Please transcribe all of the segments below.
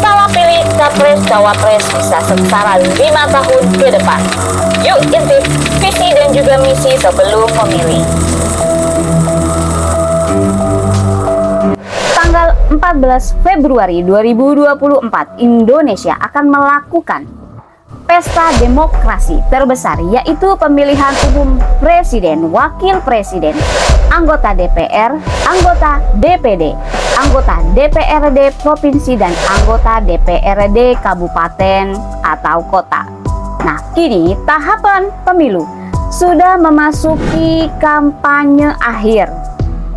Salah pilih capres-cawapres bisa sengsara 5 tahun ke depan. Yuk intip visi dan juga misi sebelum memilih. Tanggal 14 Februari 2024, Indonesia akan melakukan pesta demokrasi terbesar, yaitu pemilihan umum presiden, wakil presiden, anggota DPR, anggota DPD, anggota DPRD provinsi, dan anggota DPRD kabupaten atau kota. Nah, kini tahapan pemilu sudah memasuki kampanye akhir.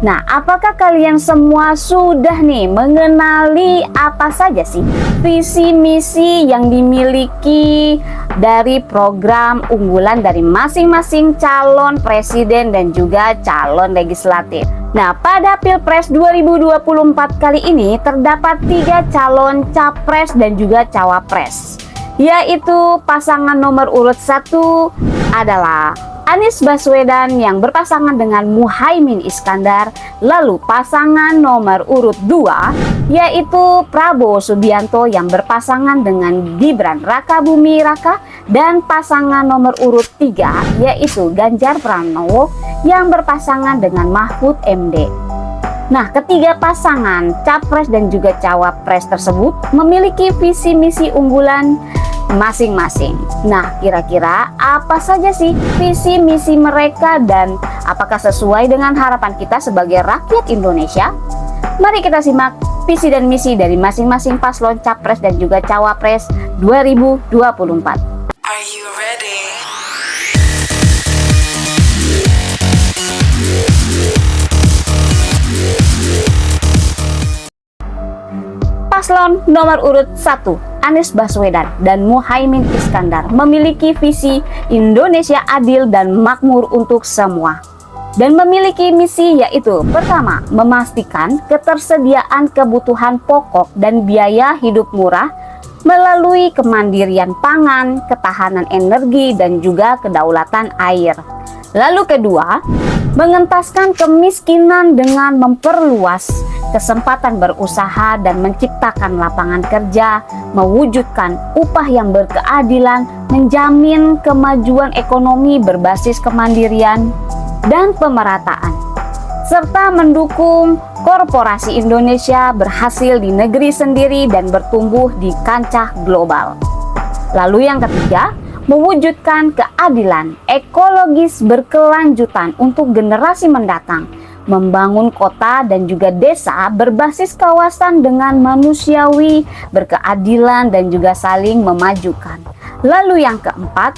Nah, apakah kalian semua sudah nih mengenali apa saja sih visi misi yang dimiliki dari program unggulan dari masing-masing calon presiden dan juga calon legislatif? Nah, pada Pilpres 2024 kali ini terdapat 3 calon capres dan juga cawapres, yaitu pasangan nomor urut 1 adalah Anies Baswedan yang berpasangan dengan Muhaimin Iskandar, lalu pasangan nomor urut 2 yaitu Prabowo Subianto yang berpasangan dengan Gibran Rakabuming Raka, dan pasangan nomor urut 3 yaitu Ganjar Pranowo yang berpasangan dengan Mahfud MD. Nah, ketiga pasangan capres dan juga cawapres tersebut memiliki visi misi unggulan masing-masing. Nah, kira-kira apa saja sih visi misi mereka dan apakah sesuai dengan harapan kita sebagai rakyat Indonesia? Mari kita simak visi dan misi dari masing-masing paslon capres dan juga cawapres 2024. Are you ready? Paslon nomor urut 1 Anies Baswedan dan Muhaimin Iskandar memiliki visi Indonesia adil dan makmur untuk semua, dan memiliki misi yaitu pertama, memastikan ketersediaan kebutuhan pokok dan biaya hidup murah melalui kemandirian pangan, ketahanan energi, dan juga kedaulatan air. Lalu kedua, mengentaskan kemiskinan dengan memperluas kesempatan berusaha dan menciptakan lapangan kerja, mewujudkan upah yang berkeadilan, menjamin kemajuan ekonomi berbasis kemandirian dan pemerataan, serta mendukung korporasi Indonesia berhasil di negeri sendiri dan bertumbuh di kancah global. Lalu yang ketiga, mewujudkan keadilan ekologis berkelanjutan untuk generasi mendatang, membangun kota dan juga desa berbasis kawasan dengan manusiawi, berkeadilan, dan juga saling memajukan. Lalu yang keempat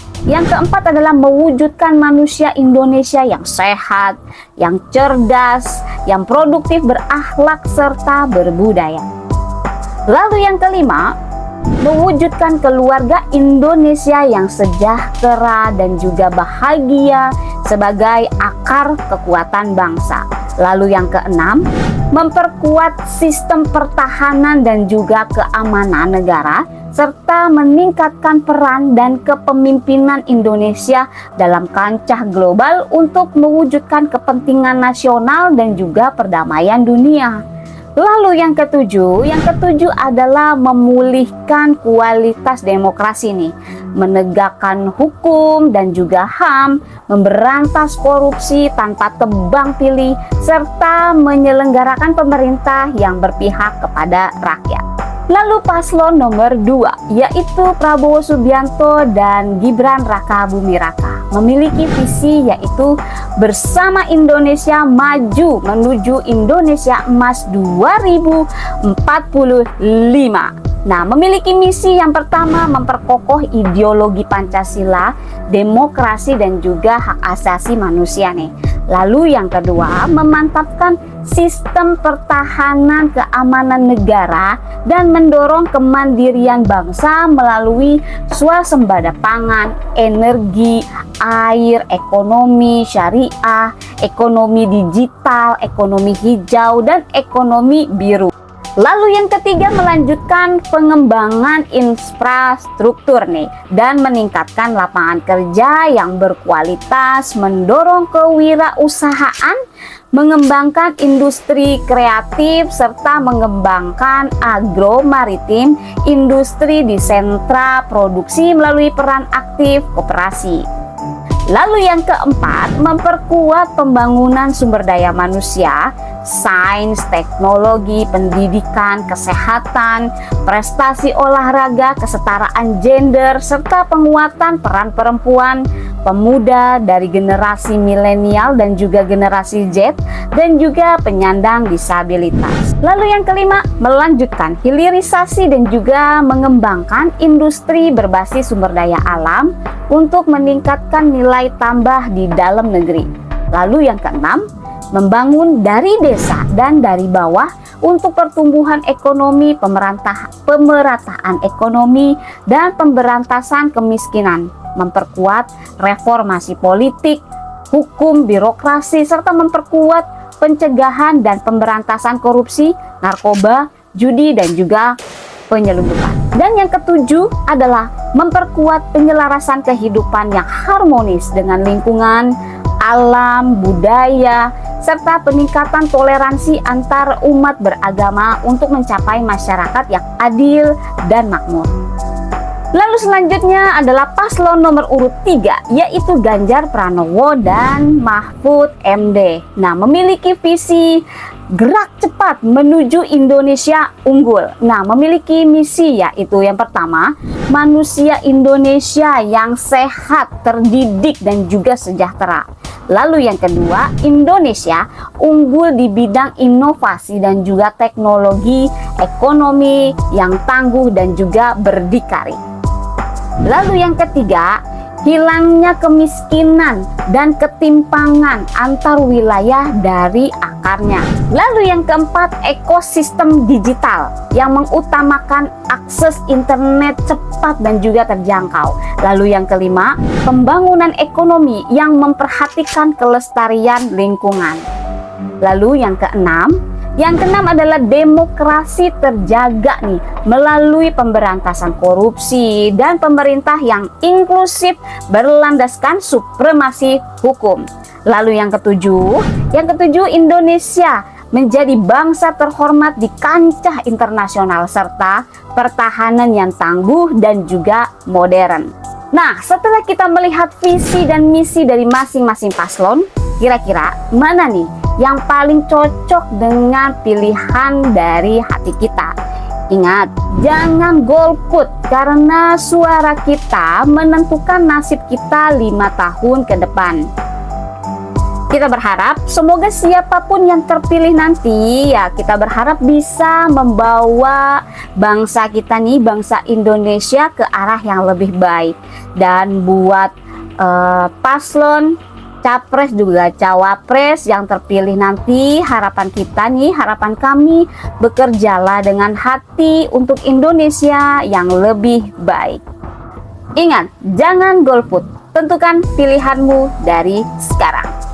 adalah mewujudkan manusia Indonesia yang sehat, yang cerdas, yang produktif, berakhlak, serta berbudaya. Lalu yang kelima, mewujudkan keluarga Indonesia yang sejahtera dan juga bahagia sebagai akar kekuatan bangsa. Lalu yang keenam, memperkuat sistem pertahanan dan juga keamanan negara, serta meningkatkan peran dan kepemimpinan Indonesia dalam kancah global untuk mewujudkan kepentingan nasional dan juga perdamaian dunia. Lalu yang ketujuh adalah memulihkan kualitas demokrasi nih, menegakkan hukum dan juga HAM, memberantas korupsi tanpa tebang pilih, serta menyelenggarakan pemerintah yang berpihak kepada rakyat. Lalu paslon nomor 2 yaitu Prabowo Subianto dan Gibran Rakabuming Raka memiliki visi yaitu bersama Indonesia maju menuju Indonesia Emas 2045. Nah, memiliki misi yang pertama, memperkokoh ideologi Pancasila, demokrasi, dan juga hak asasi manusia nih. Lalu yang kedua, memantapkan sistem pertahanan keamanan negara dan mendorong kemandirian bangsa melalui swasembada pangan, energi, air, ekonomi syariah, ekonomi digital, ekonomi hijau, dan ekonomi biru. Lalu yang ketiga, melanjutkan pengembangan infrastruktur nih dan meningkatkan lapangan kerja yang berkualitas, mendorong kewirausahaan, mengembangkan industri kreatif, serta mengembangkan agro-maritim, industri di sentra produksi melalui peran aktif koperasi. Lalu yang keempat, memperkuat pembangunan sumber daya manusia, sains, teknologi, pendidikan, kesehatan, prestasi olahraga, kesetaraan gender, serta penguatan peran perempuan, pemuda dari generasi milenial dan juga generasi Z, dan juga penyandang disabilitas. Lalu yang kelima, melanjutkan hilirisasi dan juga mengembangkan industri berbasis sumber daya alam untuk meningkatkan nilai tambah di dalam negeri. Lalu yang keenam, membangun dari desa dan dari bawah untuk pertumbuhan ekonomi, pemerataan ekonomi, dan pemberantasan kemiskinan, memperkuat reformasi politik, hukum, birokrasi, serta memperkuat pencegahan dan pemberantasan korupsi, narkoba, judi, dan juga penyelundupan. Dan yang ketujuh adalah memperkuat penyelarasan kehidupan yang harmonis dengan lingkungan, alam, budaya, serta peningkatan toleransi antar umat beragama untuk mencapai masyarakat yang adil dan makmur. Lalu selanjutnya adalah paslon nomor urut 3, yaitu Ganjar Pranowo dan Mahfud MD. Nah, memiliki visi gerak cepat menuju Indonesia unggul. Nah, memiliki misi yaitu yang pertama, manusia Indonesia yang sehat, terdidik, dan juga sejahtera. Lalu yang kedua, Indonesia unggul di bidang inovasi dan juga teknologi, ekonomi yang tangguh dan juga berdikari. Lalu yang ketiga, hilangnya kemiskinan dan ketimpangan antar wilayah dari akarnya. Lalu yang keempat, ekosistem digital yang mengutamakan akses internet cepat dan juga terjangkau. Lalu yang kelima, pembangunan ekonomi yang memperhatikan kelestarian lingkungan. Lalu yang keenam adalah demokrasi terjaga nih melalui pemberantasan korupsi dan pemerintah yang inklusif berlandaskan supremasi hukum. Lalu yang ketujuh, Indonesia menjadi bangsa terhormat di kancah internasional serta pertahanan yang tangguh dan juga modern. Nah, setelah kita melihat visi dan misi dari masing-masing paslon, kira-kira mana nih yang paling cocok dengan pilihan dari hati kita? Ingat, jangan golput karena suara kita menentukan nasib kita 5 tahun ke depan. Kita berharap semoga siapapun yang terpilih nanti, ya kita berharap bisa membawa bangsa kita nih, bangsa Indonesia ke arah yang lebih baik. Dan buat paslon capres juga cawapres yang terpilih nanti, harapan kita nih, harapan kami, bekerjalah dengan hati untuk Indonesia yang lebih baik. Ingat, jangan golput, tentukan pilihanmu dari sekarang.